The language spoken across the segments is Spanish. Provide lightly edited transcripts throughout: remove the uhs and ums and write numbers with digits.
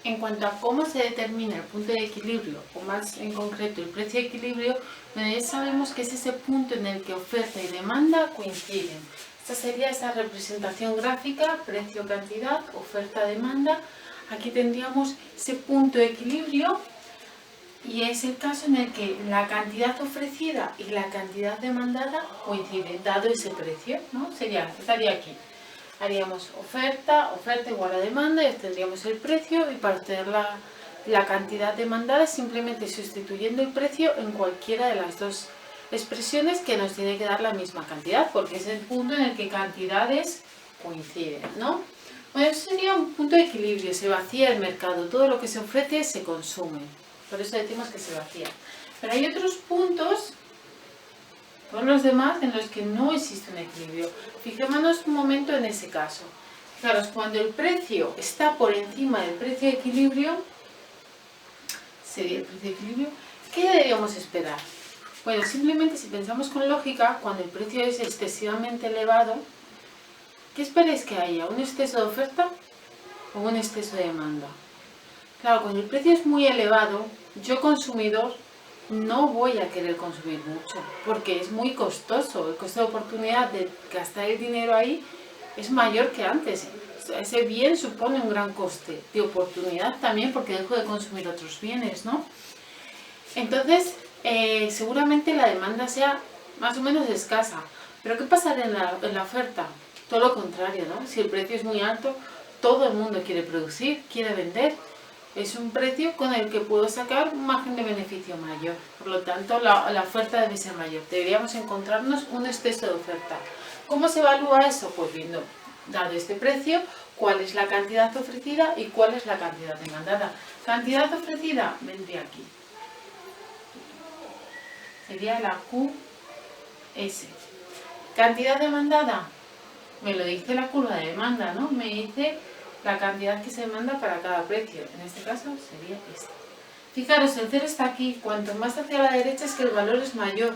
En cuanto a cómo se determina el punto de equilibrio, o más en concreto el precio de equilibrio, bueno, ya sabemos que es ese punto en el que oferta y demanda coinciden. Esta sería esa representación gráfica, precio-cantidad, oferta-demanda. Aquí tendríamos ese punto de equilibrio y es el caso en el que la cantidad ofrecida y la cantidad demandada coinciden, dado ese precio, ¿no? Estaría aquí. Haríamos oferta igual a demanda y obtendríamos el precio, y para obtener la cantidad demandada simplemente sustituyendo el precio en cualquiera de las dos expresiones que nos tiene que dar la misma cantidad, porque es el punto en el que cantidades coinciden, ¿no? Bueno, eso sería un punto de equilibrio, se vacía el mercado, todo lo que se ofrece se consume, por eso decimos que se vacía. Pero hay otros puntos, todos los demás, en los que no existe un equilibrio. Fijémonos un momento en ese caso. Fijaros, cuando el precio está por encima del precio de equilibrio, sería el precio de equilibrio, ¿qué deberíamos esperar? Bueno, simplemente si pensamos con lógica, cuando el precio es excesivamente elevado, ¿qué esperáis que haya? ¿Un exceso de oferta o un exceso de demanda? Claro, cuando el precio es muy elevado, yo consumidor no voy a querer consumir mucho, porque es muy costoso. El costo de oportunidad de gastar el dinero ahí es mayor que antes. Ese bien supone un gran coste de oportunidad también, porque dejo de consumir otros bienes, ¿no? Entonces, seguramente la demanda sea más o menos escasa. Pero ¿qué pasará en la oferta? Todo lo contrario, ¿no? Si el precio es muy alto, todo el mundo quiere producir, quiere vender. Es un precio con el que puedo sacar un margen de beneficio mayor. Por lo tanto, la oferta debe ser mayor. Deberíamos encontrarnos un exceso de oferta. ¿Cómo se evalúa eso? Pues viendo, dado este precio, cuál es la cantidad ofrecida y cuál es la cantidad demandada. Cantidad ofrecida vendría aquí. Sería la QS. Cantidad demandada, me lo dice la curva de demanda, ¿no? Me dice la cantidad que se demanda para cada precio. En este caso sería esta. Fijaros, el 0 está aquí. Cuanto más hacia la derecha es que el valor es mayor.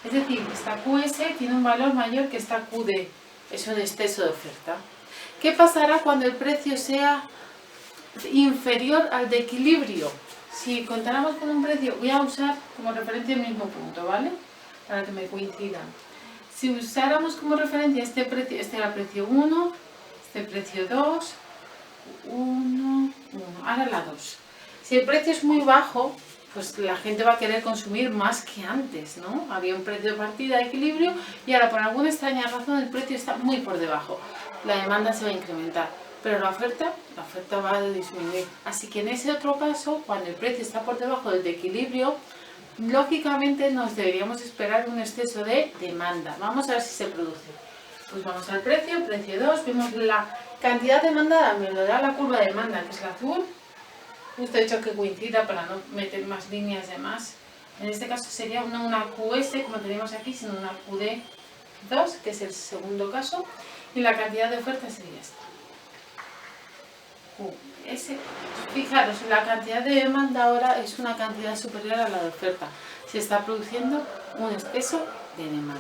Es decir, esta QS tiene un valor mayor que esta QD. Es un exceso de oferta. ¿Qué pasará cuando el precio sea inferior al de equilibrio? Si contáramos con un precio, voy a usar como referencia el mismo punto, ¿vale? Para que me coincidan. Si usáramos como referencia este precio, este era el precio 1, este precio 2, 1, ahora la 2. Si el precio es muy bajo, pues la gente va a querer consumir más que antes, ¿no? Había un precio de partida de equilibrio y ahora por alguna extraña razón el precio está muy por debajo. La demanda se va a incrementar, pero la oferta va a disminuir. Así que en ese otro caso, cuando el precio está por debajo del de equilibrio, lógicamente nos deberíamos esperar un exceso de demanda. Vamos a ver si se produce. Pues vamos al precio, precio 2, vemos la cantidad demandada, me lo da la curva de demanda, que es la azul. Justo he hecho que coincida para no meter más líneas de más. En este caso sería no una QS, como tenemos aquí, sino una QD2, que es el segundo caso. Y la cantidad de oferta sería esta. QS. Fijaros, la cantidad de demanda ahora es una cantidad superior a la de oferta. Se está produciendo un exceso de demanda.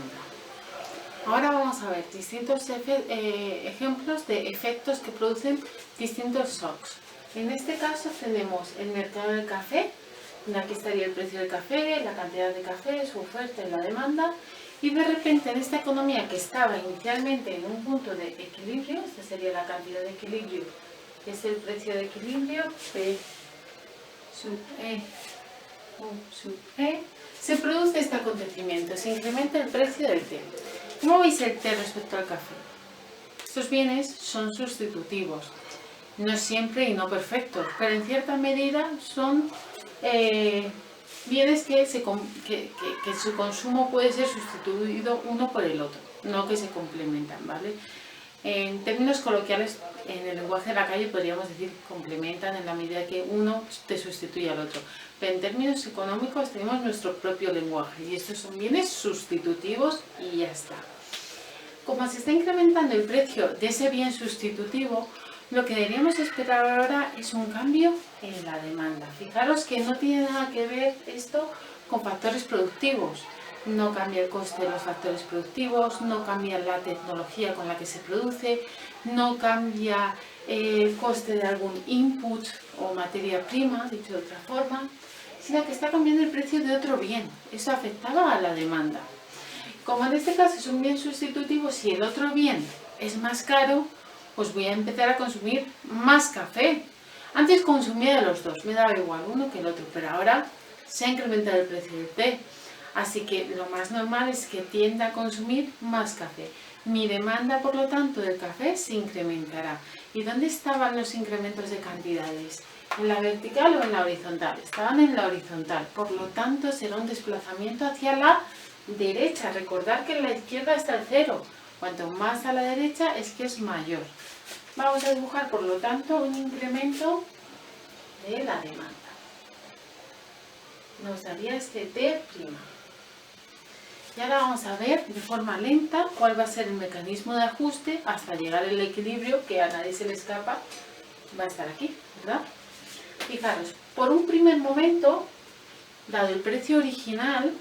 Ahora vamos a ver distintos ejemplos de efectos que producen distintos shocks. En este caso tenemos el mercado del café, aquí estaría el precio del café, la cantidad de café, su oferta y la demanda, y de repente en esta economía que estaba inicialmente en un punto de equilibrio, esta sería la cantidad de equilibrio, que es el precio de equilibrio, P sub E, Q sub E, se produce este acontecimiento, se incrementa el precio del té. ¿Cómo veis el té respecto al café? Estos bienes son sustitutivos, no siempre y no perfectos, pero en cierta medida son bienes que su consumo puede ser sustituido uno por el otro, no que se complementan, ¿vale? En términos coloquiales, en el lenguaje de la calle podríamos decir complementan en la medida que uno te sustituye al otro. Pero en términos económicos tenemos nuestro propio lenguaje y estos son bienes sustitutivos y ya está. Como se está incrementando el precio de ese bien sustitutivo, lo que deberíamos esperar ahora es un cambio en la demanda. Fijaros que no tiene nada que ver esto con factores productivos. no cambia el coste de los factores productivos, no cambia la tecnología con la que se produce, no cambia el coste de algún input o materia prima, dicho de otra forma, sino que está cambiando el precio de otro bien. Eso afectaba a la demanda. Como en este caso es un bien sustitutivo, si el otro bien es más caro, pues voy a empezar a consumir más café. Antes consumía de los dos, me daba igual uno que el otro, pero ahora se ha incrementado el precio del té. Así que lo más normal es que tienda a consumir más café. Mi demanda, por lo tanto, del café se incrementará. ¿Y dónde estaban los incrementos de cantidades? ¿En la vertical o en la horizontal? Estaban en la horizontal, por lo tanto será un desplazamiento hacia la derecha. Recordar que en la izquierda está el cero. Cuanto más a la derecha es que es mayor. Vamos a dibujar, por lo tanto, un incremento de la demanda. Nos daría este T'. Y ahora vamos a ver de forma lenta cuál va a ser el mecanismo de ajuste hasta llegar al equilibrio, que a nadie se le escapa, va a estar aquí, ¿verdad? Fijaros, por un primer momento, dado el precio original,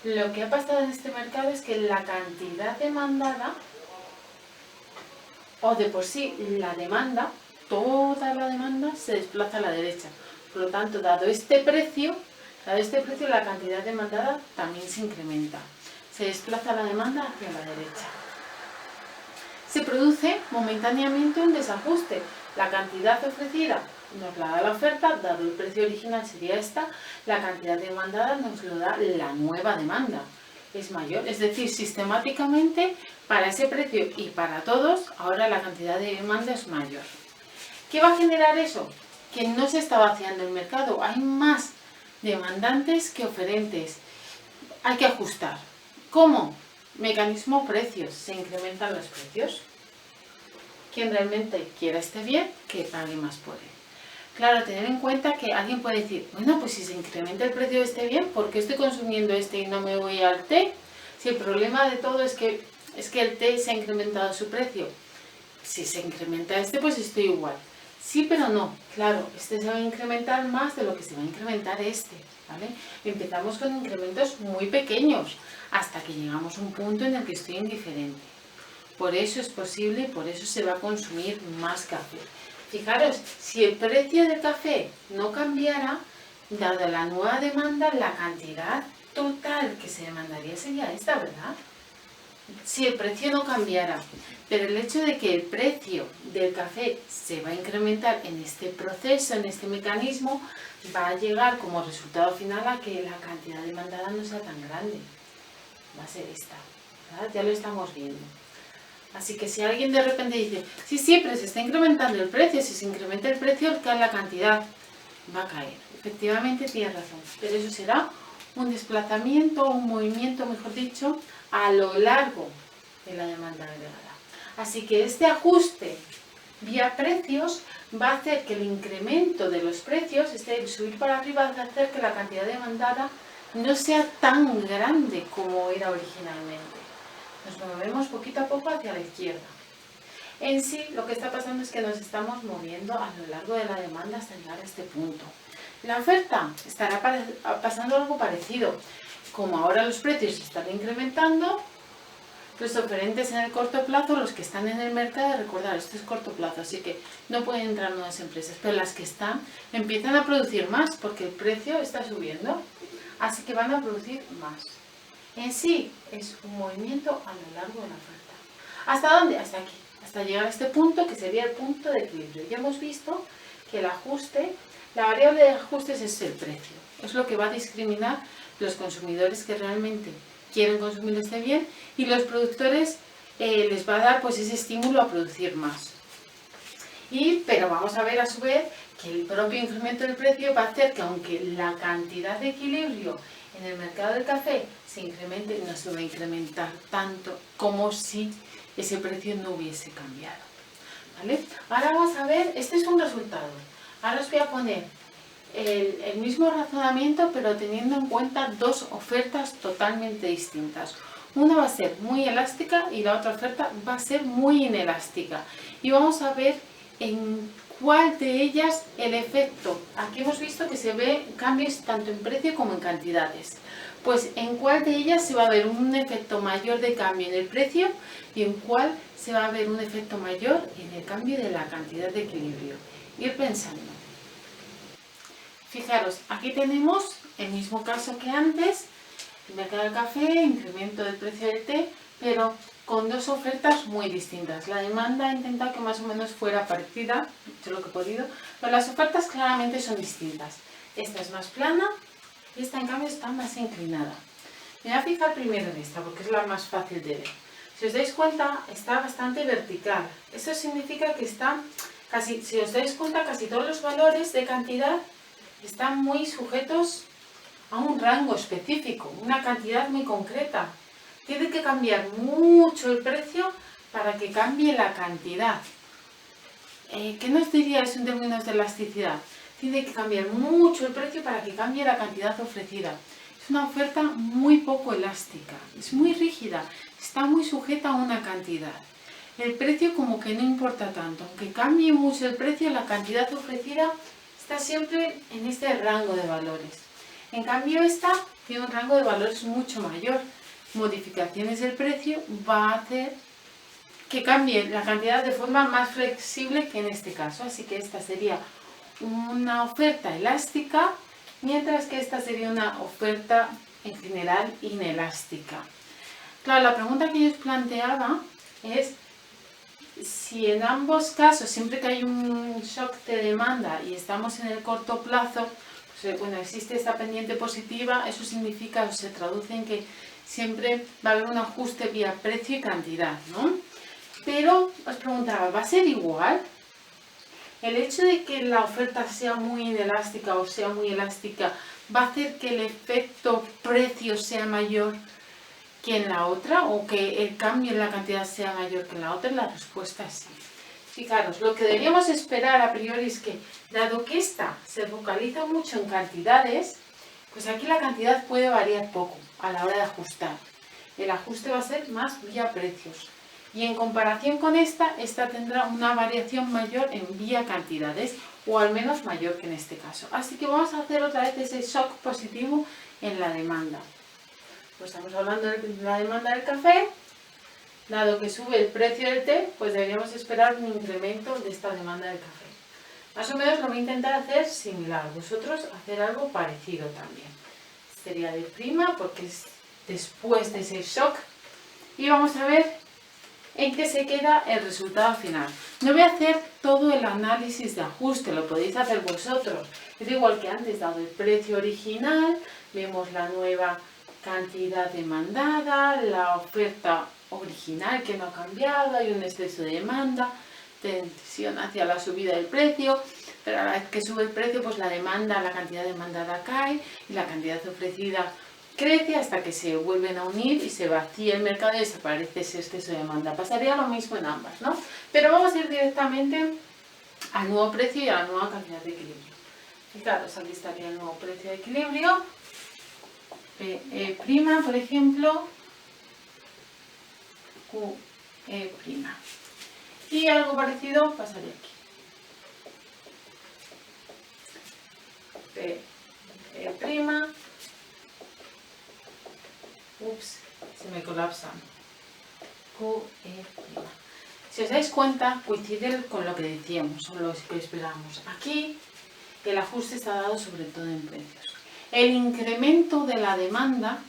lo que ha pasado en este mercado es que la cantidad demandada, o de por sí la demanda, toda la demanda se desplaza a la derecha. Por lo tanto, dado este precio, la cantidad demandada también se incrementa. Se desplaza la demanda hacia la derecha. Se produce momentáneamente un desajuste. La cantidad ofrecida nos la da la oferta, dado el precio original sería esta, la cantidad demandada nos lo da la nueva demanda. Es mayor, es decir, sistemáticamente para ese precio y para todos, ahora la cantidad de demanda es mayor. ¿Qué va a generar eso? Que no se está vaciando el mercado, hay más demandantes que oferentes. Hay que ajustar. ¿Cómo? Mecanismo precios, se incrementan los precios. Quien realmente quiera este bien, que pague más por él. Claro, tener en cuenta que alguien puede decir, bueno, pues si se incrementa el precio de este bien, ¿por qué estoy consumiendo este y no me voy al té? Si el problema de todo es que el té se ha incrementado su precio. Si se incrementa este, pues estoy igual. Sí, pero no. Claro, este se va a incrementar más de lo que se va a incrementar este, ¿vale? Empezamos con incrementos muy pequeños, hasta que llegamos a un punto en el que estoy indiferente. Por eso es posible y por eso se va a consumir más café. Fijaros, si el precio del café no cambiara, dada la nueva demanda, la cantidad total que se demandaría sería esta, ¿verdad? Si el precio no cambiara, pero el hecho de que el precio del café se va a incrementar en este proceso, en este mecanismo, va a llegar como resultado final a que la cantidad demandada no sea tan grande. Va a ser esta, ¿verdad? Ya lo estamos viendo. Así que si alguien de repente dice, sí, pero se está incrementando el precio, si se incrementa el precio, la cantidad va a caer. Efectivamente tiene razón, pero eso será un desplazamiento, un movimiento, mejor dicho, a lo largo de la demanda agregada. Así que este ajuste vía precios va a hacer que el incremento de los precios, el subir para arriba, va a hacer que la cantidad demandada no sea tan grande como era originalmente. Nos movemos poquito a poco hacia la izquierda. En sí, lo que está pasando es que nos estamos moviendo a lo largo de la demanda hasta llegar a este punto. La oferta estará pasando algo parecido. Como ahora los precios se están incrementando, los oferentes en el corto plazo, los que están en el mercado, recordad, esto es corto plazo, así que no pueden entrar nuevas empresas, pero las que están empiezan a producir más porque el precio está subiendo, así que van a producir más. En sí es un movimiento a lo largo de la oferta. ¿Hasta dónde? Hasta aquí, hasta llegar a este punto que sería el punto de equilibrio. Ya hemos visto que el ajuste, la variable de ajustes es el precio, es lo que va a discriminar los consumidores que realmente quieren consumir este bien y los productores les va a dar pues ese estímulo a producir más. Pero vamos a ver a su vez que el propio incremento del precio va a hacer que aunque la cantidad de equilibrio en el mercado del café se incremente, no se va a incrementar tanto como si ese precio no hubiese cambiado, ¿vale? Ahora vamos a ver, este es un resultado. Ahora os voy a poner el mismo razonamiento, pero teniendo en cuenta dos ofertas totalmente distintas. Una va a ser muy elástica y la otra oferta va a ser muy inelástica. Y vamos a ver en cuál de ellas el efecto. Aquí hemos visto que se ve cambios tanto en precio como en cantidades. pues en cuál de ellas se va a ver un efecto mayor de cambio en el precio y en cuál se va a ver un efecto mayor en el cambio de la cantidad de equilibrio. Ir pensando. Fijaros, aquí tenemos el mismo caso que antes, el mercado del café, incremento del precio del té, pero con dos ofertas muy distintas. La demanda he intentado que más o menos fuera parecida, he hecho lo que he podido, pero las ofertas claramente son distintas. Esta es más plana y esta en cambio está más inclinada. Me voy a fijar primero en esta porque es la más fácil de ver. Si os dais cuenta, está bastante vertical. Eso significa que está casi, si os dais cuenta, casi todos los valores de cantidad están muy sujetos a un rango específico, una cantidad muy concreta. Tiene que cambiar mucho el precio para que cambie la cantidad. ¿Qué nos diría eso en términos de elasticidad? Tiene que cambiar mucho el precio para que cambie la cantidad ofrecida. Es una oferta muy poco elástica, es muy rígida, está muy sujeta a una cantidad. El precio como que no importa tanto, aunque cambie mucho el precio, la cantidad ofrecida está siempre en este rango de valores. En cambio esta tiene un rango de valores mucho mayor. Modificaciones del precio va a hacer que cambie la cantidad de forma más flexible que en este caso. Así que esta sería una oferta elástica, mientras que esta sería una oferta en general inelástica. Claro, la pregunta que yo os planteaba es si en ambos casos, siempre que hay un shock de demanda y estamos en el corto plazo, pues, bueno, existe esta pendiente positiva, eso significa o se traduce en que siempre va a haber un ajuste vía precio y cantidad, ¿no? Pero os preguntaba, ¿va a ser igual? El hecho de que la oferta sea muy inelástica o sea muy elástica, ¿va a hacer que el efecto precio sea mayor que en la otra o que el cambio en la cantidad sea mayor que en la otra? La respuesta es sí. Fijaros, lo que deberíamos esperar a priori es que, dado que esta se focaliza mucho en cantidades, pues aquí la cantidad puede variar poco a la hora de ajustar. El ajuste va a ser más vía precios. Y en comparación con esta tendrá una variación mayor en vía cantidades, o al menos mayor que en este caso. Así que vamos a hacer otra vez ese shock positivo en la demanda. Pues estamos hablando de la demanda del café. Dado que sube el precio del té, pues deberíamos esperar un incremento de esta demanda del café. Más o menos lo voy a intentar hacer similar, vosotros hacer algo parecido también. Sería de prima porque es después de ese shock. Y vamos a ver en qué se queda el resultado final. No voy a hacer todo el análisis de ajuste, lo podéis hacer vosotros. Es igual que antes, dado el precio original, vemos la nueva cantidad demandada, la oferta original que no ha cambiado, hay un exceso de demanda, tensión hacia la subida del precio, pero a la vez que sube el precio, pues la demanda, la cantidad demandada cae y la cantidad ofrecida crece hasta que se vuelven a unir y se vacía el mercado y desaparece ese exceso de demanda. Pasaría lo mismo en ambas, ¿no? Pero vamos a ir directamente al nuevo precio y a la nueva cantidad de equilibrio. Fijaros, aquí estaría el nuevo precio de equilibrio. PE', por ejemplo, QE'. Y algo parecido pasaría aquí. PE'. Ups, se me colapsan. QE'. Si os dais cuenta, coincide con lo que decíamos, o lo que esperamos. Aquí el ajuste está dado sobre todo en precios. El incremento de la demanda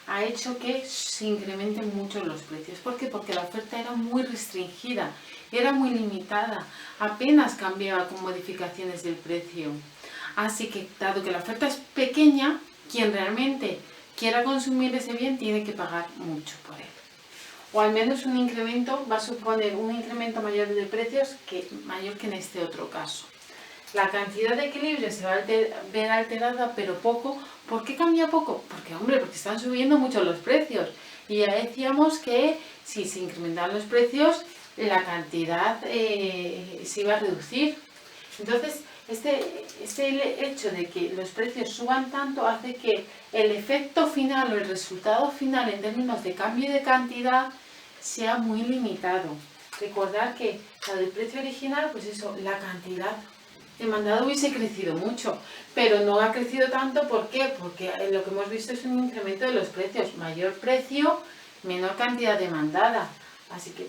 ha hecho que se incrementen mucho los precios. ¿Por qué? Porque la oferta era muy restringida, era muy limitada, apenas cambiaba con modificaciones del precio. Así que, dado que la oferta es pequeña, quien realmente quiera consumir ese bien tiene que pagar mucho por él. O al menos un incremento va a suponer un incremento mayor de precios mayor que en este otro caso. La cantidad de equilibrio se va a ver alterada, pero poco. ¿Por qué cambia poco? Porque están subiendo mucho los precios. Y ya decíamos que si se incrementan los precios, la cantidad se iba a reducir. Entonces, este hecho de que los precios suban tanto hace que el efecto final o el resultado final en términos de cambio de cantidad sea muy limitado. Recordar que la del precio original, pues eso, la cantidad demandada hubiese crecido mucho, pero no ha crecido tanto. ¿Por qué? Porque lo que hemos visto es un incremento de los precios. Mayor precio, menor cantidad demandada. Así que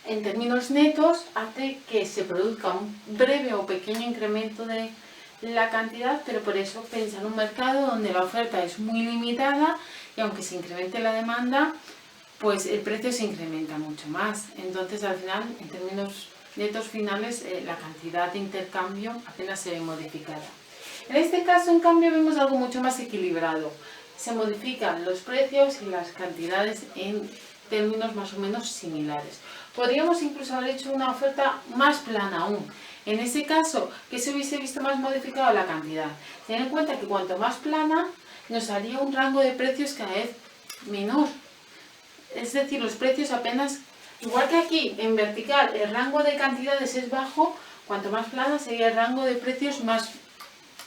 en términos netos hace que se produzca un breve o pequeño incremento de la cantidad, pero por eso pensar en un mercado donde la oferta es muy limitada y aunque se incremente la demanda, pues el precio se incrementa mucho más. Entonces al final, en términos netos finales, la cantidad de intercambio apenas se ve modificada. En este caso, en cambio, vemos algo mucho más equilibrado. Se modifican los precios y las cantidades en términos más o menos similares. Podríamos incluso haber hecho una oferta más plana aún. En ese caso, que se hubiese visto más modificado la cantidad. Ten en cuenta que cuanto más plana, nos haría un rango de precios cada vez menor. Es decir, los precios apenas, igual que aquí en vertical el rango de cantidades es bajo, cuanto más plana sería el rango de precios más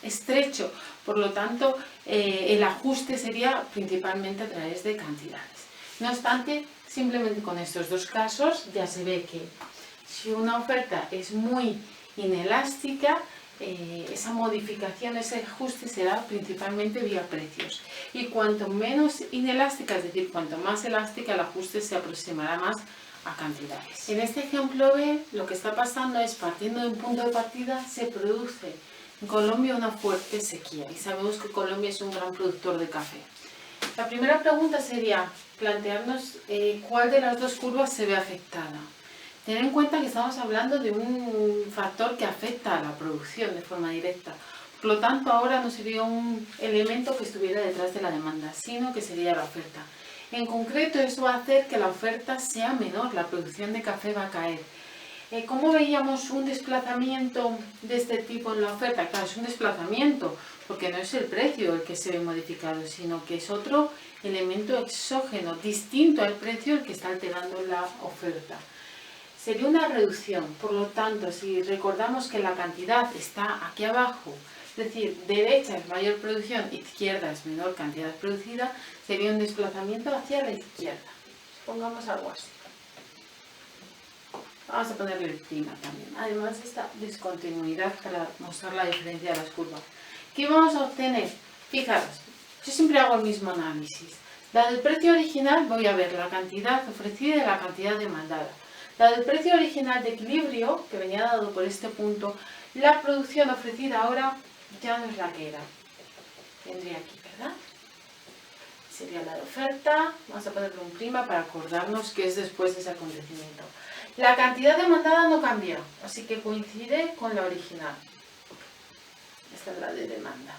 estrecho. Por lo tanto, el ajuste sería principalmente a través de cantidades. No obstante, simplemente con estos dos casos ya se ve que si una oferta es muy inelástica, esa modificación, ese ajuste será principalmente vía precios. Y cuanto menos inelástica, es decir, cuanto más elástica, el ajuste se aproximará más a cantidades. En este ejemplo B, lo que está pasando es, partiendo de un punto de partida, se produce en Colombia una fuerte sequía. Y sabemos que Colombia es un gran productor de café. La primera pregunta sería plantearnos cuál de las dos curvas se ve afectada. Tener en cuenta que estamos hablando de un factor que afecta a la producción de forma directa. Por lo tanto, ahora no sería un elemento que estuviera detrás de la demanda, sino que sería la oferta. En concreto, eso va a hacer que la oferta sea menor, la producción de café va a caer. ¿Cómo veíamos un desplazamiento de este tipo en la oferta? Claro, es un desplazamiento, porque no es el precio el que se ve modificado, sino que es otro elemento exógeno, distinto al precio, el que está alterando la oferta. Sería una reducción. Por lo tanto, si recordamos que la cantidad está aquí abajo, es decir, derecha es mayor producción, izquierda es menor cantidad producida, sería un desplazamiento hacia la izquierda. Pongamos algo así. Vamos a ponerle prima también, además de esta discontinuidad para mostrar la diferencia de las curvas. ¿Qué vamos a obtener? Fijaros, yo siempre hago el mismo análisis. Dado el precio original, voy a ver la cantidad ofrecida y la cantidad demandada. Dado el precio original de equilibrio, que venía dado por este punto, la producción ofrecida ahora ya no es la que era. Tendría aquí, ¿verdad? Sería la de oferta. Vamos a ponerle un prima para acordarnos que es después de ese acontecimiento. La cantidad demandada no cambia, así que coincide con la original. Esta es la de demanda.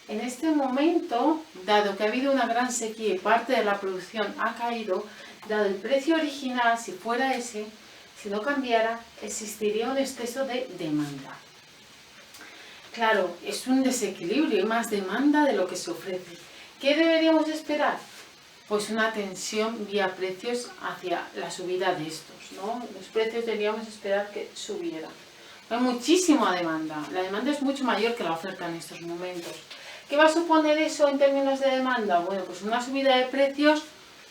En este momento, dado que ha habido una gran sequía y parte de la producción ha caído, dado el precio original, si fuera ese, si no cambiara, existiría un exceso de demanda. Claro, es un desequilibrio, hay más demanda de lo que se ofrece. ¿Qué deberíamos esperar? Pues una tensión vía precios hacia la subida de estos, ¿no? Los precios deberíamos esperar que subieran. Hay muchísima demanda, la demanda es mucho mayor que la oferta en estos momentos. ¿Qué va a suponer eso en términos de demanda? Bueno, pues una subida de precios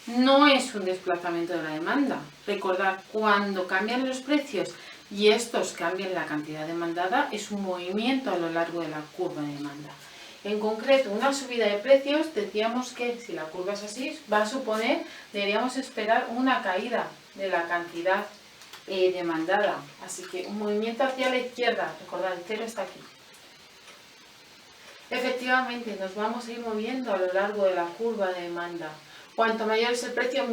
no es un desplazamiento de la demanda. Recordad, cuando cambian los precios y estos cambian la cantidad demandada, es un movimiento a lo largo de la curva de demanda. En concreto, una subida de precios, decíamos que si la curva es así, va a suponer, deberíamos esperar una caída de la cantidad demandada. Así que un movimiento hacia la izquierda, recordad, el cero está aquí. Efectivamente, nos vamos a ir moviendo a lo largo de la curva de demanda. Cuanto mayor es el precio,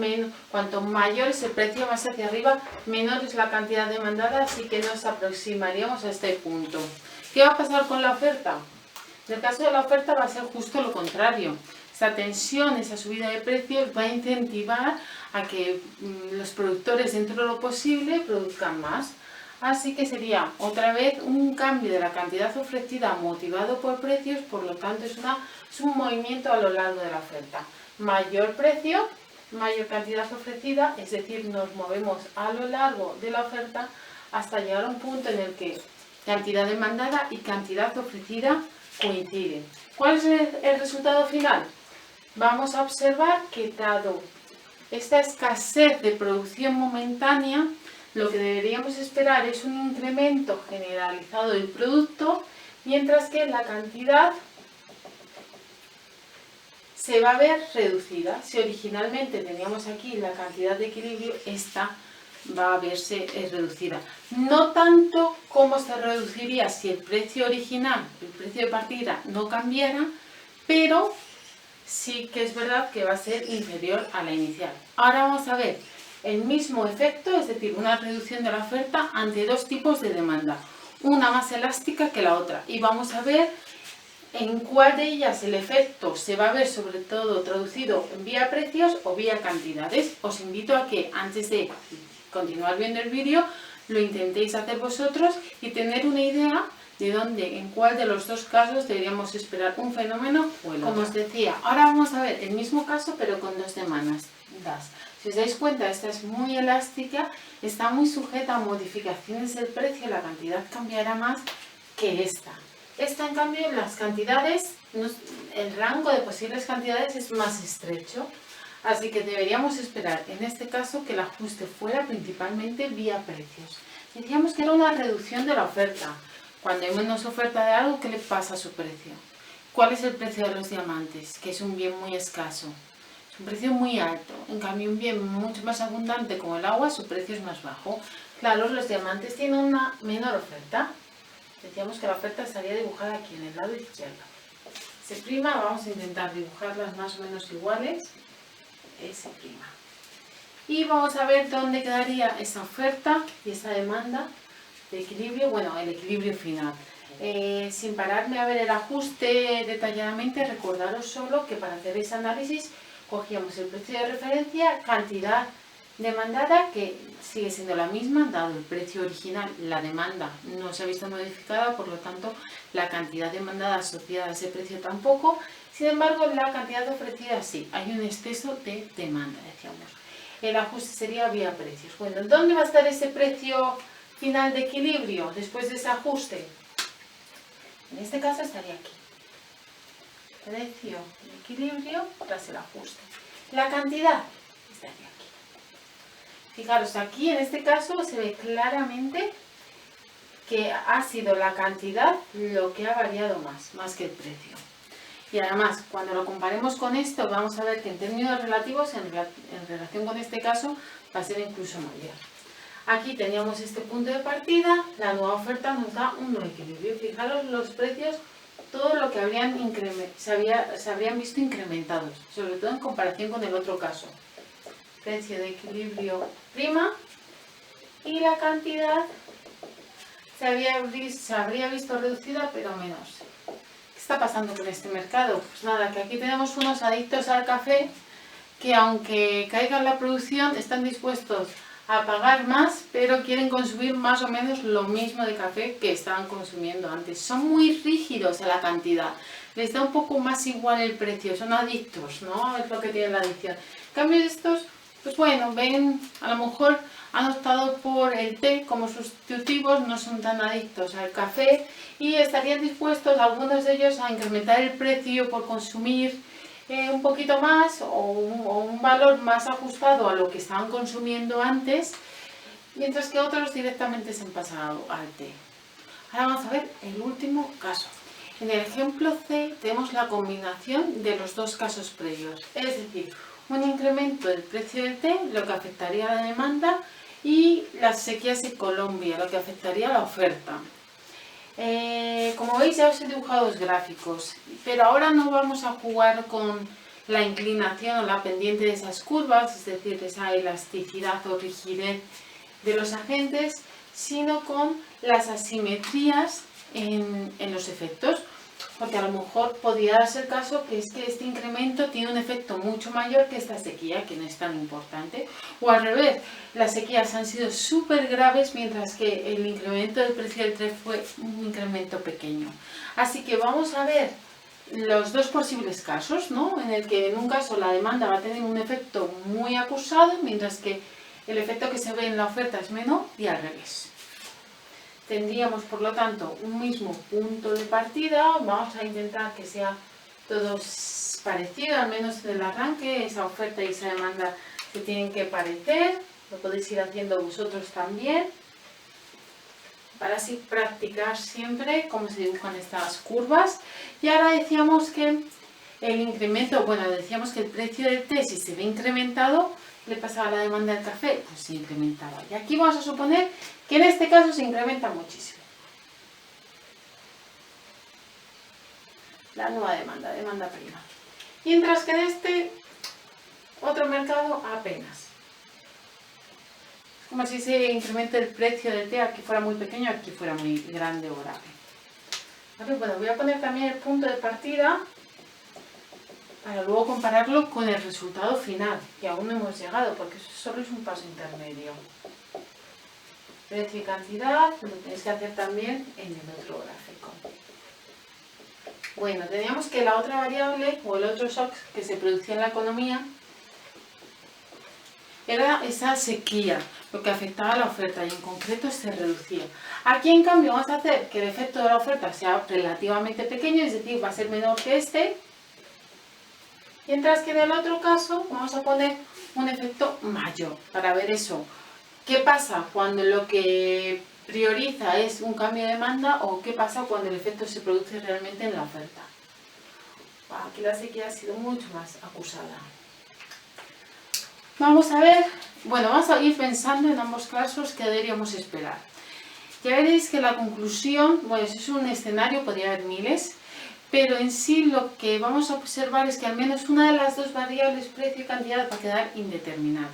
cuanto mayor es el precio más hacia arriba, menor es la cantidad demandada, así que nos aproximaríamos a este punto. ¿Qué va a pasar con la oferta? En el caso de la oferta va a ser justo lo contrario. Esta tensión, esa subida de precios va a incentivar a que los productores dentro de lo posible produzcan más. Así que sería otra vez un cambio de la cantidad ofrecida motivado por precios, por lo tanto es un movimiento a lo largo de la oferta. Mayor precio, mayor cantidad ofrecida, es decir, nos movemos a lo largo de la oferta hasta llegar a un punto en el que cantidad demandada y cantidad ofrecida coinciden. ¿Cuál es el resultado final? Vamos a observar que dado esta escasez de producción momentánea, lo que deberíamos esperar es un incremento generalizado del producto, mientras que la cantidad se va a ver reducida. Si originalmente teníamos aquí la cantidad de equilibrio, esta va a verse reducida. No tanto como se reduciría si el precio original, el precio de partida, no cambiara, pero sí que es verdad que va a ser inferior a la inicial. Ahora vamos a ver el mismo efecto, es decir, una reducción de la oferta ante dos tipos de demanda, una más elástica que la otra, y vamos a ver en cuál de ellas el efecto se va a ver sobre todo traducido en vía precios o vía cantidades. Os invito a que antes de continuar viendo el vídeo lo intentéis hacer vosotros y tener una idea de dónde, en cuál de los dos casos deberíamos esperar un fenómeno o el otro. Como os decía, ahora vamos a ver el mismo caso pero con dos demandas. Si os dais cuenta, esta es muy elástica, está muy sujeta a modificaciones del precio, la cantidad cambiará más que esta. Esta, en cambio, las cantidades, el rango de posibles cantidades es más estrecho, así que deberíamos esperar en este caso que el ajuste fuera principalmente vía precios. Decíamos que era una reducción de la oferta. Cuando hay menos oferta de algo, ¿qué le pasa a su precio? ¿Cuál es el precio de los diamantes? Que es un bien muy escaso. Es un precio muy alto. En cambio, un bien mucho más abundante como el agua, su precio es más bajo. Claro, los diamantes tienen una menor oferta. Decíamos que la oferta estaría dibujada aquí en el lado izquierdo. S', vamos a intentar dibujarlas más o menos iguales. S'. Y vamos a ver dónde quedaría esa oferta y esa demanda de equilibrio, bueno, el equilibrio final. Sin pararme a ver el ajuste detalladamente, recordaros solo que para hacer ese análisis cogíamos el precio de referencia, cantidad demandada, que sigue siendo la misma, dado el precio original, la demanda no se ha visto modificada, por lo tanto la cantidad demandada asociada a ese precio tampoco. Sin embargo, la cantidad ofrecida sí, hay un exceso de demanda, decíamos. El ajuste sería vía precios. Bueno, ¿dónde va a estar ese precio final de equilibrio después de ese ajuste? En este caso estaría aquí. Precio de equilibrio tras el ajuste. La cantidad estaría aquí. Fijaros, aquí en este caso se ve claramente que ha sido la cantidad lo que ha variado más que el precio. Y además, cuando lo comparemos con esto, vamos a ver que en términos relativos, en relación con este caso, va a ser incluso mayor. Aquí teníamos este punto de partida, la nueva oferta nos da un nuevo equilibrio. Fijaros los precios, todo lo que se habrían visto incrementados, sobre todo en comparación con el otro caso. Precio de equilibrio prima y la cantidad se habría visto reducida, pero menos. ¿Qué está pasando con este mercado? Pues nada, que aquí tenemos unos adictos al café que, aunque caiga en la producción, están dispuestos a pagar más, pero quieren consumir más o menos lo mismo de café que estaban consumiendo antes. Son muy rígidos en la cantidad, les da un poco más igual el precio, son adictos, ¿no? Es lo que tiene la adicción. En cambio estos, pues bueno, ven, a lo mejor han optado por el té como sustitutivos, no son tan adictos al café y estarían dispuestos, algunos de ellos, a incrementar el precio por consumir un poquito más o un valor más ajustado a lo que estaban consumiendo antes, mientras que otros directamente se han pasado al té. Ahora vamos a ver el último caso. En el ejemplo C tenemos la combinación de los dos casos previos, es decir, un incremento del precio del té, lo que afectaría a la demanda, y las sequías en Colombia, lo que afectaría a la oferta. Como veis, ya os he dibujado los gráficos, pero ahora no vamos a jugar con la inclinación o la pendiente de esas curvas, es decir, esa elasticidad o rigidez de los agentes, sino con las asimetrías en los efectos, porque a lo mejor podría darse el caso que es que este incremento tiene un efecto mucho mayor que esta sequía, que no es tan importante, o al revés, las sequías han sido súper graves mientras que el incremento del precio del té fue un incremento pequeño. Así que vamos a ver los dos posibles casos, ¿no? En el que en un caso la demanda va a tener un efecto muy acusado, mientras que el efecto que se ve en la oferta es menor, y al revés. Tendríamos, por lo tanto, un mismo punto de partida. Vamos a intentar que sea todo parecido, al menos en el arranque. Esa oferta y esa demanda se tienen que parecer. Lo podéis ir haciendo vosotros también, para así practicar siempre cómo se dibujan estas curvas. Y ahora decíamos que el incremento, bueno, decíamos que el precio del té, si se ve incrementado, le pasaba la demanda del café, pues se incrementaba. Y aquí vamos a suponer que en este caso se incrementa muchísimo. La nueva demanda, demanda prima. Mientras que en este otro mercado apenas. Es como si ese incremento del precio del té aquí fuera muy pequeño, aquí fuera muy grande o grave. ¿Vale? Bueno, voy a poner también el punto de partida para luego compararlo con el resultado final, que aún no hemos llegado, porque eso solo es un paso intermedio. Precio y cantidad lo tenéis que hacer también en el otro gráfico. Bueno, teníamos que la otra variable, o el otro shock que se producía en la economía, era esa sequía, lo que afectaba a la oferta y en concreto se reducía. Aquí en cambio vamos a hacer que el efecto de la oferta sea relativamente pequeño, es decir, va a ser menor que este, mientras que en el otro caso vamos a poner un efecto mayor para ver eso. ¿Qué pasa cuando lo que prioriza es un cambio de demanda o qué pasa cuando el efecto se produce realmente en la oferta? Aquí la sequía ha sido mucho más acusada. Vamos a ver, bueno, vamos a ir pensando en ambos casos qué deberíamos esperar. Ya veréis que la conclusión, bueno, eso es un escenario, podría haber miles, pero en sí lo que vamos a observar es que al menos una de las dos variables, precio y cantidad, va a quedar indeterminada.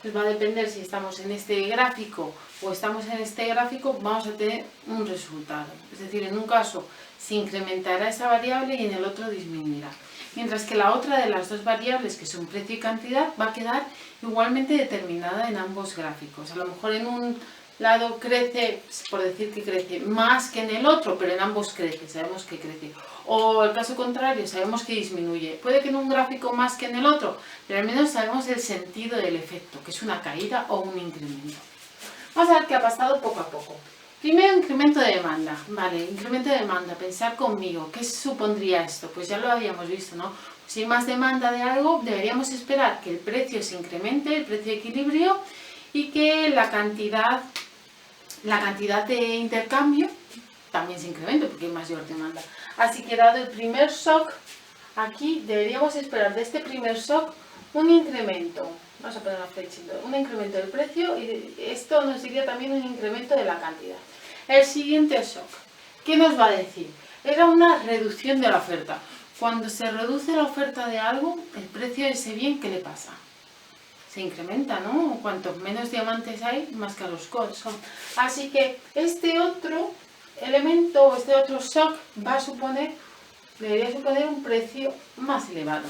Pues va a depender si estamos en este gráfico o estamos en este gráfico, vamos a tener un resultado. Es decir, en un caso se incrementará esa variable y en el otro disminuirá. Mientras que la otra de las dos variables, que son precio y cantidad, va a quedar igualmente determinada en ambos gráficos. A lo mejor en un lado crece, por decir que crece más que en el otro, pero en ambos crece, sabemos que crece. O el caso contrario, sabemos que disminuye. Puede que en un gráfico más que en el otro, pero al menos sabemos el sentido del efecto, que es una caída o un incremento. Vamos a ver qué ha pasado poco a poco. Primero, incremento de demanda. Vale, incremento de demanda, pensar conmigo, ¿qué supondría esto? Pues ya lo habíamos visto, ¿no? Si hay más demanda de algo, deberíamos esperar que el precio se incremente, el precio de equilibrio, y que la cantidad de intercambio también se incremente porque hay mayor demanda. Así que dado el primer shock, aquí deberíamos esperar de este primer shock un incremento. Vamos a poner una flechita, un incremento del precio y esto nos diría también un incremento de la cantidad. El siguiente shock, ¿qué nos va a decir? Era una reducción de la oferta. Cuando se reduce la oferta de algo, el precio de ese bien, ¿qué le pasa? Se incrementa, ¿no? Cuantos menos diamantes hay, más caros son. Así que este otro elemento o este otro shock debería suponer un precio más elevado.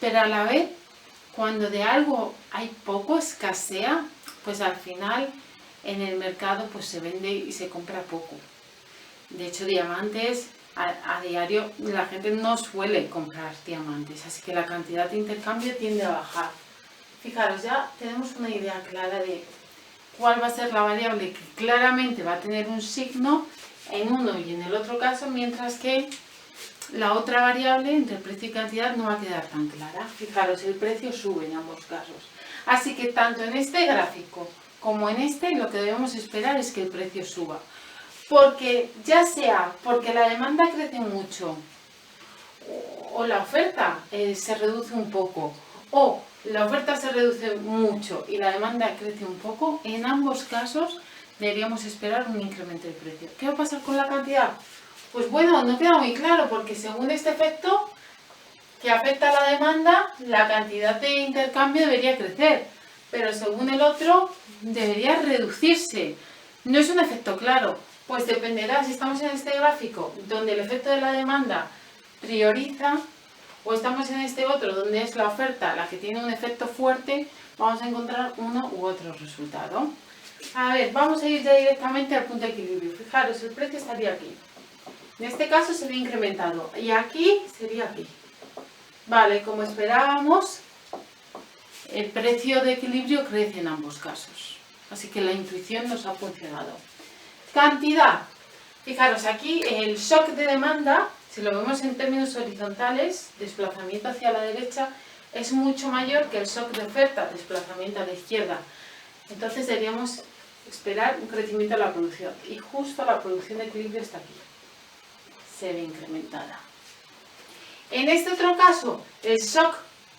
Pero a la vez, cuando de algo hay poco, escasea, pues al final en el mercado pues se vende y se compra poco. De hecho, diamantes a diario la gente no suele comprar diamantes, así que la cantidad de intercambio tiende a bajar. Fijaros, ya tenemos una idea clara de cuál va a ser la variable que claramente va a tener un signo en uno y en el otro caso, mientras que la otra variable entre precio y cantidad no va a quedar tan clara. Fijaros, el precio sube en ambos casos. Así que tanto en este gráfico como en este, lo que debemos esperar es que el precio suba. Porque ya sea porque la demanda crece mucho o la oferta se reduce un poco, o la oferta se reduce mucho y la demanda crece un poco, en ambos casos deberíamos esperar un incremento del precio. ¿Qué va a pasar con la cantidad? Pues bueno, no queda muy claro porque según este efecto que afecta a la demanda, la cantidad de intercambio debería crecer, pero según el otro debería reducirse. No es un efecto claro, pues dependerá si estamos en este gráfico donde el efecto de la demanda prioriza o estamos en este otro donde es la oferta la que tiene un efecto fuerte, vamos a encontrar uno u otro resultado. A ver, vamos a ir ya directamente al punto de equilibrio. Fijaros, el precio estaría aquí. En este caso sería incrementado y aquí sería aquí. Vale, como esperábamos, el precio de equilibrio crece en ambos casos. Así que la intuición nos ha funcionado. Cantidad. Fijaros, aquí el shock de demanda, si lo vemos en términos horizontales, desplazamiento hacia la derecha, es mucho mayor que el shock de oferta, desplazamiento a la izquierda. Entonces deberíamos esperar un crecimiento de la producción. Y justo la producción de equilibrio está aquí. Se ve incrementada. En este otro caso, el shock,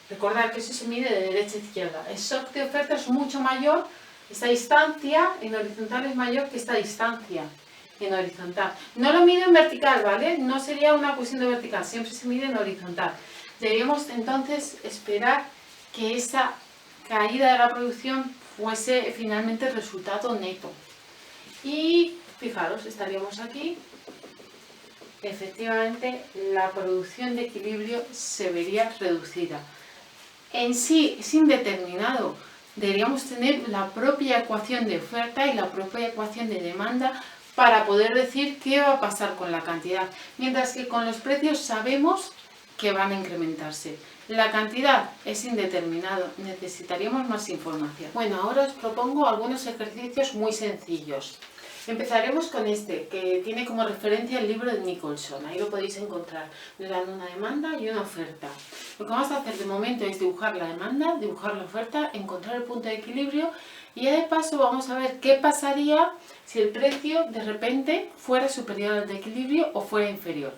recordad que eso se mide de derecha a izquierda, el shock de oferta es mucho mayor, esta distancia en horizontal es mayor que esta distancia en horizontal. No lo mido en vertical, ¿vale? No sería una cuestión de vertical, siempre se mide en horizontal. Deberíamos entonces esperar que esa caída de la producción fuese finalmente el resultado neto. Y fijaros, estaríamos aquí. Efectivamente, la producción de equilibrio se vería reducida. En sí es indeterminado. Deberíamos tener la propia ecuación de oferta y la propia ecuación de demanda para poder decir qué va a pasar con la cantidad. Mientras que con los precios sabemos que van a incrementarse. La cantidad es indeterminado, necesitaríamos más información. Bueno, ahora os propongo algunos ejercicios muy sencillos. Empezaremos con este, que tiene como referencia el libro de Nicholson. Ahí lo podéis encontrar. Nos dan una demanda y una oferta. Lo que vamos a hacer de momento es dibujar la demanda, dibujar la oferta, encontrar el punto de equilibrio y ya de paso vamos a ver qué pasaría si el precio de repente fuera superior al de equilibrio o fuera inferior.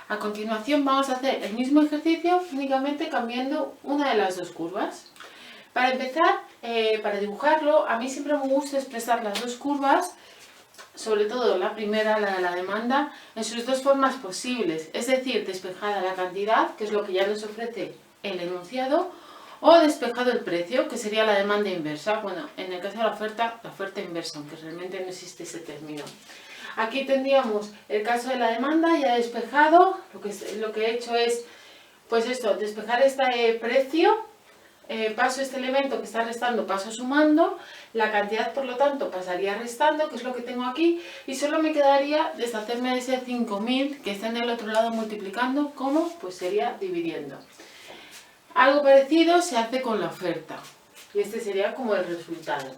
A continuación vamos a hacer el mismo ejercicio, únicamente cambiando una de las dos curvas. Para empezar, para dibujarlo, a mí siempre me gusta expresar las dos curvas, sobre todo la primera, la de la demanda, en sus dos formas posibles, es decir, despejada la cantidad, que es lo que ya nos ofrece el enunciado, o despejado el precio, que sería la demanda inversa. Bueno, en el caso de la oferta inversa, aunque realmente no existe ese término. Aquí tendríamos el caso de la demanda ya despejado, lo que he hecho es, pues esto, despejar este precio, paso este elemento que está restando, paso sumando, la cantidad por lo tanto pasaría restando, que es lo que tengo aquí, y solo me quedaría deshacerme de ese 5.000 que está en el otro lado multiplicando. ¿Cómo? Pues sería dividiendo. Algo parecido se hace con la oferta, y este sería como el resultado.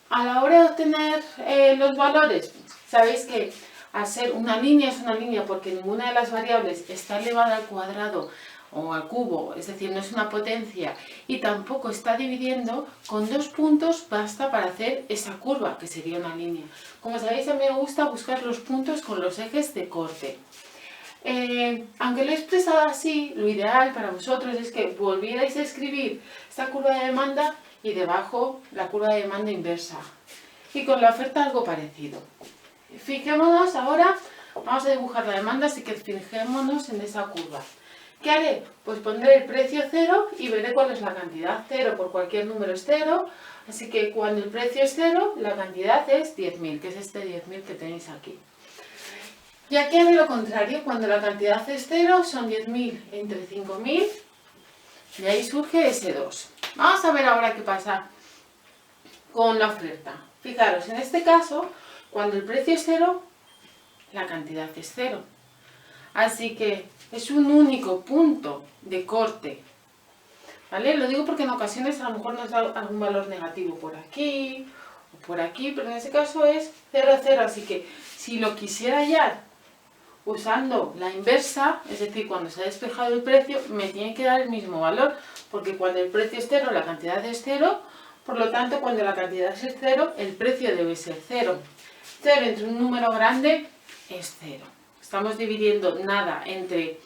A la hora de obtener los valores, sabéis que al ser una línea es una línea porque ninguna de las variables está elevada al cuadrado o al cubo, es decir, no es una potencia, y tampoco está dividiendo, con 2 puntos basta para hacer esa curva, que sería una línea. Como sabéis, a mí me gusta buscar los puntos con los ejes de corte. Aunque lo he expresado así, lo ideal para vosotros es que volvierais a escribir esta curva de demanda y debajo la curva de demanda inversa. Y con la oferta algo parecido. Fijémonos ahora, vamos a dibujar la demanda, así que fijémonos en esa curva. ¿Qué haré? Pues pondré el precio 0 y veré cuál es la cantidad. 0 por cualquier número es 0, así que cuando el precio es 0, la cantidad es 10.000, que es este 10.000 que tenéis aquí. Y aquí haré lo contrario, cuando la cantidad es 0, son 10.000 entre 5.000, y ahí surge ese 2. Vamos a ver ahora qué pasa con la oferta. Fijaros, en este caso, cuando el precio es 0, la cantidad es 0. Así que es un único punto de corte. ¿Vale? Lo digo porque en ocasiones a lo mejor nos da algún valor negativo por aquí o por aquí, pero en ese caso es 0, 0. Así que si lo quisiera hallar usando la inversa, es decir, cuando se ha despejado el precio, me tiene que dar el mismo valor, porque cuando el precio es 0, la cantidad es 0, por lo tanto, cuando la cantidad es 0, el precio debe ser 0. 0 entre un número grande es 0. Estamos dividiendo nada entre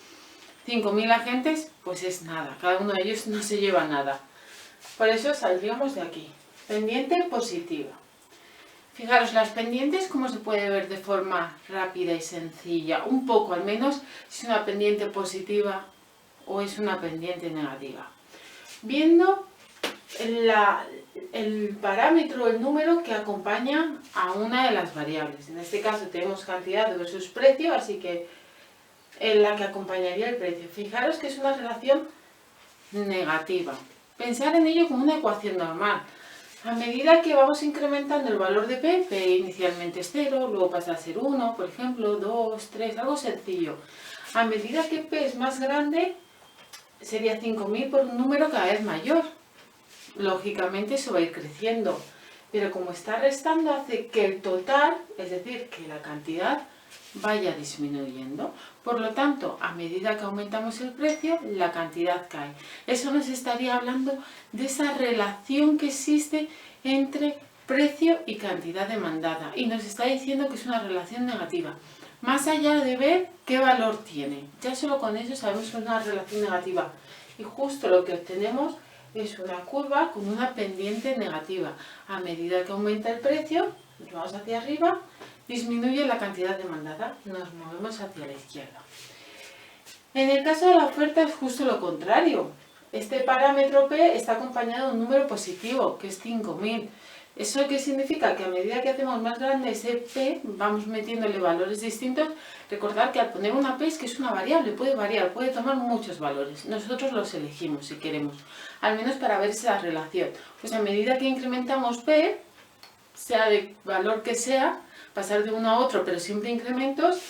5.000 agentes, pues es nada. Cada uno de ellos no se lleva nada. Por eso saldríamos de aquí. Pendiente positiva. Fijaros, las pendientes, cómo se puede ver de forma rápida y sencilla, un poco al menos, si es una pendiente positiva o es una pendiente negativa. Viendo el parámetro, el número que acompaña a una de las variables. En este caso tenemos cantidad versus precio, así que en la que acompañaría el precio. Fijaros que es una relación negativa. Pensar en ello como una ecuación normal. A medida que vamos incrementando el valor de P, P inicialmente es 0, luego pasa a ser 1, por ejemplo, 2, 3, algo sencillo. A medida que P es más grande, sería 5.000 por un número cada vez mayor. Lógicamente eso va a ir creciendo, pero como está restando hace que el total, es decir, que la cantidad, vaya disminuyendo. Por lo tanto, a medida que aumentamos el precio, la cantidad cae. Eso nos estaría hablando de esa relación que existe entre precio y cantidad demandada y nos está diciendo que es una relación negativa. Más allá de ver qué valor tiene, ya solo con eso sabemos que es una relación negativa. Y justo lo que obtenemos es una curva con una pendiente negativa. A medida que aumenta el precio, nos vamos hacia arriba, disminuye la cantidad demandada, nos movemos hacia la izquierda. En el caso de la oferta es justo lo contrario. Este parámetro P está acompañado de un número positivo, que es 5000. ¿Eso qué significa? Que a medida que hacemos más grande ese P, vamos metiéndole valores distintos. Recordad que al poner una P es que es una variable, puede variar, puede tomar muchos valores. Nosotros los elegimos si queremos, al menos para ver esa relación. Pues a medida que incrementamos P, sea de valor que sea, pasar de uno a otro, pero siempre incrementos,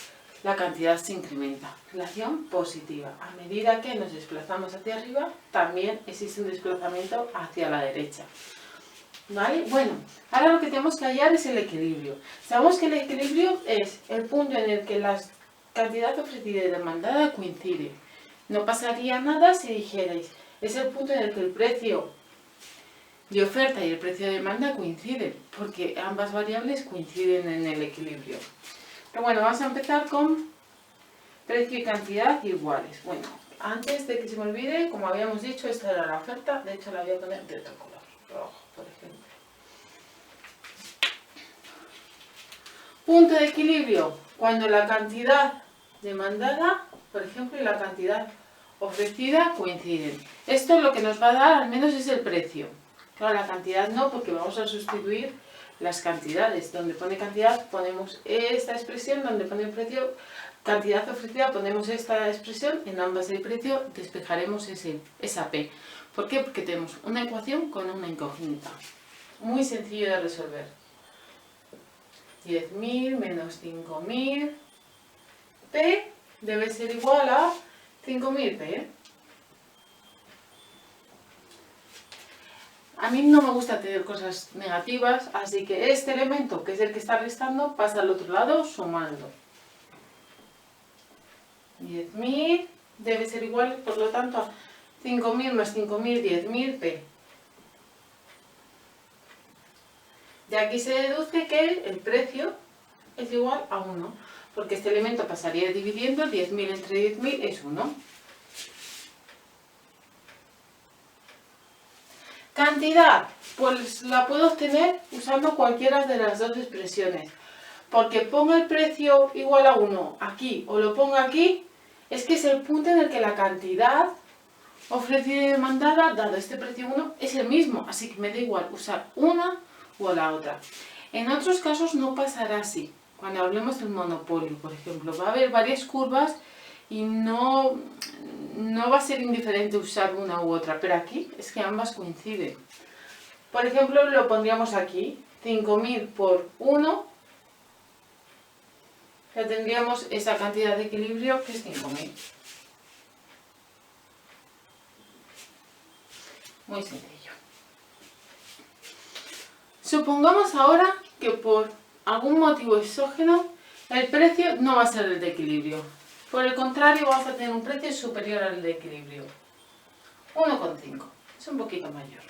la cantidad se incrementa. Relación positiva. A medida que nos desplazamos hacia arriba, también existe un desplazamiento hacia la derecha. ¿Vale? Bueno, ahora lo que tenemos que hallar es el equilibrio. Sabemos que el equilibrio es el punto en el que la cantidad ofrecida y demandada coincide. No pasaría nada si dijerais, es el punto en el que el precio de oferta y el precio de demanda coinciden, porque ambas variables coinciden en el equilibrio. Pero bueno, vamos a empezar con precio y cantidad iguales. Bueno, antes de que se me olvide, como habíamos dicho, esta era la oferta, de hecho la voy a poner de otro color, rojo, por ejemplo. Punto de equilibrio, cuando la cantidad demandada, por ejemplo, y la cantidad ofrecida coinciden. Esto lo que nos va a dar al menos es el precio. Claro, la cantidad no, porque vamos a sustituir las cantidades. Donde pone cantidad ponemos esta expresión, donde pone precio, cantidad ofrecida ponemos esta expresión, en ambas el precio, despejaremos esa P. ¿Por qué? Porque tenemos una ecuación con una incógnita. Muy sencillo de resolver. 10.000 menos 5.000, P debe ser igual a 5.000P. A mí no me gusta tener cosas negativas, así que este elemento, que es el que está restando, pasa al otro lado sumando. 10.000 debe ser igual, por lo tanto, a 5.000 más 5.000, 10.000P. De aquí se deduce que el precio es igual a 1, porque este elemento pasaría dividiendo, 10.000 entre 10.000 es 1. Cantidad, pues la puedo obtener usando cualquiera de las dos expresiones. Porque ponga el precio igual a 1 aquí o lo ponga aquí, es que es el punto en el que la cantidad ofrecida y demandada, dado este precio 1, es el mismo. Así que me da igual usar una o la otra. En otros casos no pasará así. Cuando hablemos del monopolio, por ejemplo, va a haber varias curvas y no va a ser indiferente usar una u otra, pero aquí es que ambas coinciden. Por ejemplo, lo pondríamos aquí, 5.000 por 1, ya tendríamos esa cantidad de equilibrio que es 5.000. Muy sencillo. Supongamos ahora que por algún motivo exógeno el precio no va a ser el de equilibrio. Por el contrario, vamos a tener un precio superior al de equilibrio. 1,5. Es un poquito mayor.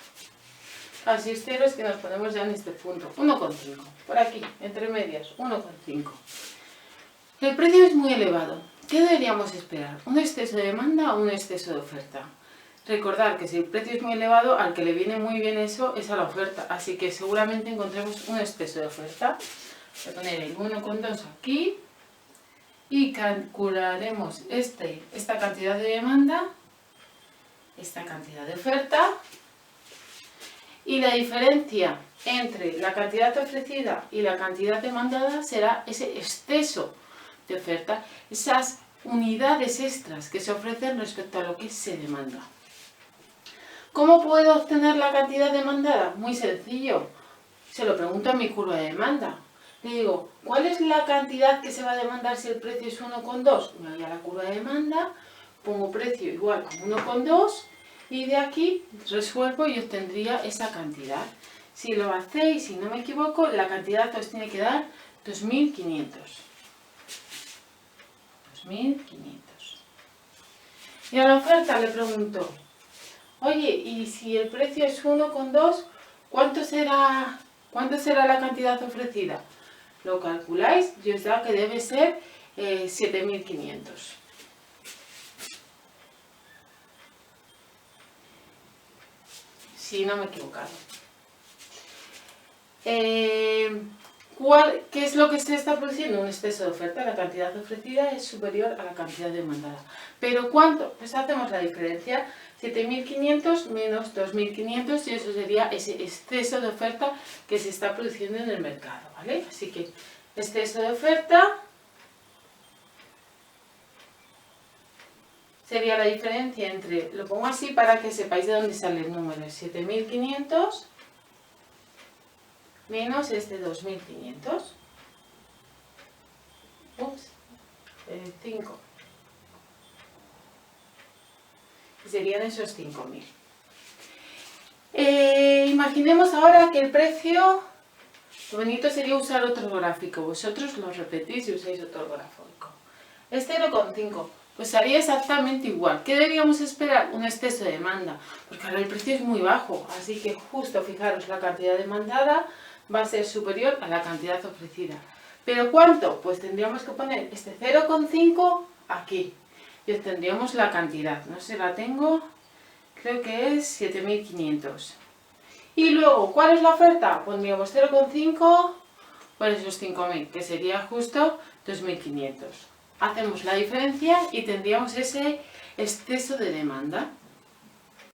Así es cero, es que nos ponemos ya en este punto. 1,5. Por aquí, entre medias, 1,5. El precio es muy elevado. ¿Qué deberíamos esperar? ¿Un exceso de demanda o un exceso de oferta? Recordar que si el precio es muy elevado, al que le viene muy bien eso es a la oferta. Así que seguramente encontremos un exceso de oferta. Voy a poner el 1,2 aquí. Y calcularemos esta cantidad de demanda, esta cantidad de oferta, y la diferencia entre la cantidad ofrecida y la cantidad demandada será ese exceso de oferta, esas unidades extras que se ofrecen respecto a lo que se demanda. ¿Cómo puedo obtener la cantidad demandada? Muy sencillo, se lo pregunto a mi curva de demanda. Le digo, ¿cuál es la cantidad que se va a demandar si el precio es 1,2? Me voy a la curva de demanda, pongo precio igual a 1,2 y de aquí resuelvo y obtendría esa cantidad. Si lo hacéis, si no me equivoco, la cantidad os tiene que dar 2.500. 2.500. Y a la oferta le pregunto, oye, y si el precio es 1,2, ¿Cuánto será la cantidad ofrecida? Lo calculáis y os da que debe ser 7.500. Si no me he equivocado. ¿Qué es lo que se está produciendo? Un exceso de oferta. La cantidad ofrecida es superior a la cantidad demandada. ¿Pero cuánto? Pues hacemos la diferencia. 7.500 menos 2.500 y eso sería ese exceso de oferta que se está produciendo en el mercado, ¿vale? Así que exceso de oferta sería la diferencia entre, lo pongo así para que sepáis de dónde sale el número, 7.500 menos este 2.500. Ups, 5. Y serían esos 5.000. Imaginemos ahora que el precio, lo bonito sería usar otro gráfico. Vosotros lo repetís y usáis otro gráfico. Es 0,5. Pues haría exactamente igual. ¿Qué deberíamos esperar? Un exceso de demanda. Porque ahora el precio es muy bajo. Así que justo, fijaros, la cantidad demandada va a ser superior a la cantidad ofrecida. ¿Pero cuánto? Pues tendríamos que poner este 0,5 aquí. Y obtendríamos la cantidad. No sé, la tengo, creo que es 7.500. Y luego, ¿cuál es la oferta? Pondríamos 0,5 por esos 5.000, que sería justo 2.500. Hacemos la diferencia y tendríamos ese exceso de demanda.